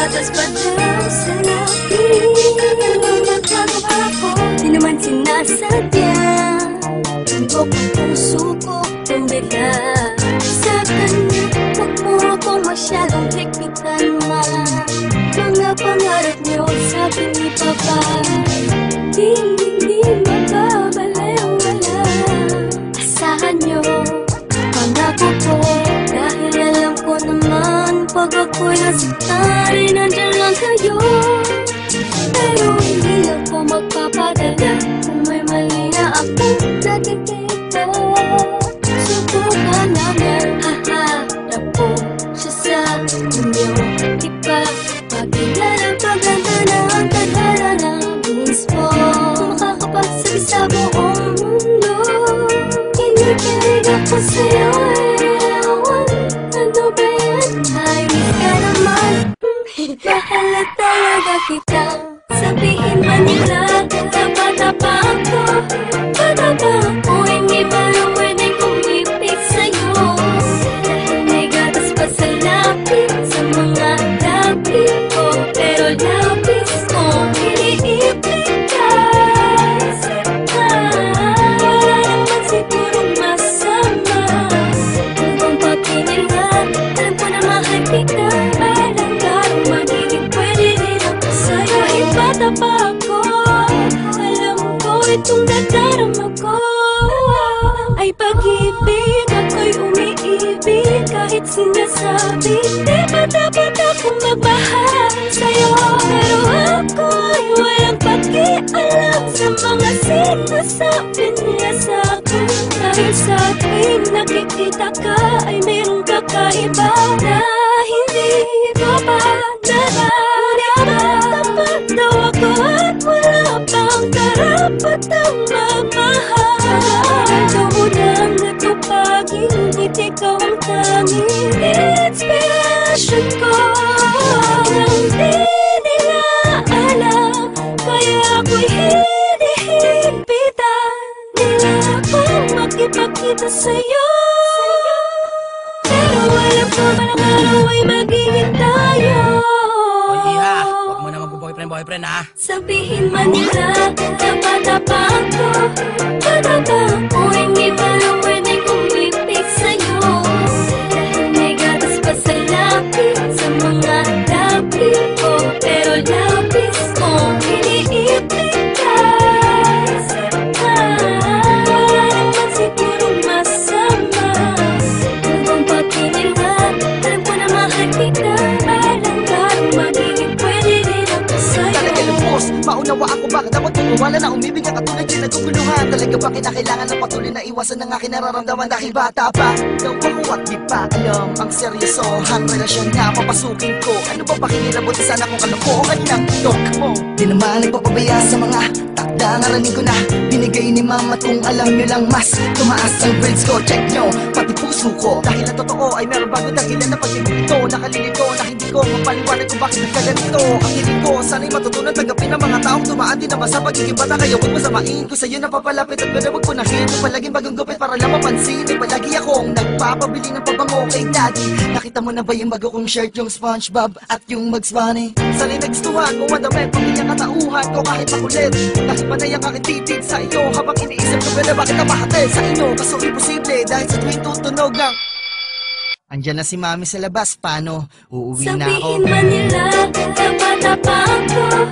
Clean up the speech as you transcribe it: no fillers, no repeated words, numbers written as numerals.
gatas pa daw sa labi. Nagbago ako, di naman sinasadya. Tundok ang puso ko, tumbila sa kanya. Huwag mo akong masyadong higpitan, ma. Mga pangarap niyo sa akin ni Papa, hindi mababalewala. Asahan niyo, pangako ko, dahil alam ko naman pag ako'y nasaktan, nandiyan lang kayo. Pero hindi ako magpapadala kung may mali na akong nakikita. Subukan naman, haharap ko siya sa inyo. Di ba pagkilala, paganda na ang tadhana ng mismo. Kung makakapagsabi sa buong mundo, kinikilig ako sa'yo. Ano ba yan? Ay, miss ka naman. Bahala talaga kita. Sabihin man nila, tapa-tapa ako. Patapa ako, hindi ba lang pwedeng kumipig sa'yo? Dahil may gatas pa sa lapis, sa mga labi ko. Pero lapis ko, iniipig ka. Wala naman sigurong masama. Kung bang pagkinila, alam ko na mahal kita. Alam garong magiging pwede rin ako sa'yo. Ipatapa ako, alam ko itong nadarama ko ay pag-ibig. Ako'y umiibig kahit sinasabi. Di ba dapat akong magmahal sa'yo? Pero ako'y walang pakialam sa mga sinasabi nila sa'kin. Dahil sa tuwing nakikita ka ay mayroong kakaiba na hindi ko pa nararamdaman. Tapat daw ako at wala pang karapatang magmahal. Ikaw mo nang natupagin, ngunit ikaw ang tanging inspiration ko. Hindi nila alam, kaya ako'y hinihigpitan nila akong makipagkita sa'yo. Pero alam ko malang araw ay magiging tayo. Oy, Iha, huwag mo na mag-boyfriend ha. Sabihin man nila, tapa-tapa ako. Patapa ako, hindi pa lang pwedeng kumipig sa'yo. Dahil may gatas pa sa lapis, sa mga labi ko. Pero lapis ko, iniipig ka. Wala naman sigurong masama. Kung bang pagkinila, alam ko na mahal kita. Alam garong magiging pwede rin ako sa'yo. Talaga lubos, maunawa ako bakit dapat wala na umibig ang katulad yung naguguluhan. Talaga ba kinakailangan ng patuloy na iwasan ang aking nararamdaman dahil bata pa daw ako at di pa alam ang seryosohang relasyon na papasukin ko. Ano ba pakinilabuti sana kung kalokohan lang tok mo? Di naman nagpapabaya sa mga takda, naraning ko na binigay ni mama. Kung alam nyo lang mas tumaas ang grades ko, check nyo pati puso ko. Dahil ang totoo ay meron bago dahilan na pag-ibig ito. Nakalilito na hindi ko mapaliwanag kung bakit nagkaganito. Ang hiling ko sana'y matutunan tanggapin ng mga taong tumaan din naman sa pagiging bata. Kaya huwag masamain ko sa'yo na papalapit at ganda huwag punahin. Kung palaging bagong gupit para lang mapansin, ay palagi akong nagpapabili ng pabango kay daddy. Nakita mo na ba yung bago kong shirt, yung SpongeBob at yung Bugs Bunny? Sana'y nagustuhan ko ang damit, pamilyang katauhan ko kahit makulit. Dahil panay ang aking titig sa iyo habang iniisip ko pala bakit napahatid sa inyo. Kaso imposible dahil sa tuwing tutunog ang andyan na si mami sa labas, paano? Uuwi na ako. Sabihin man nila, tapa-tapa ako.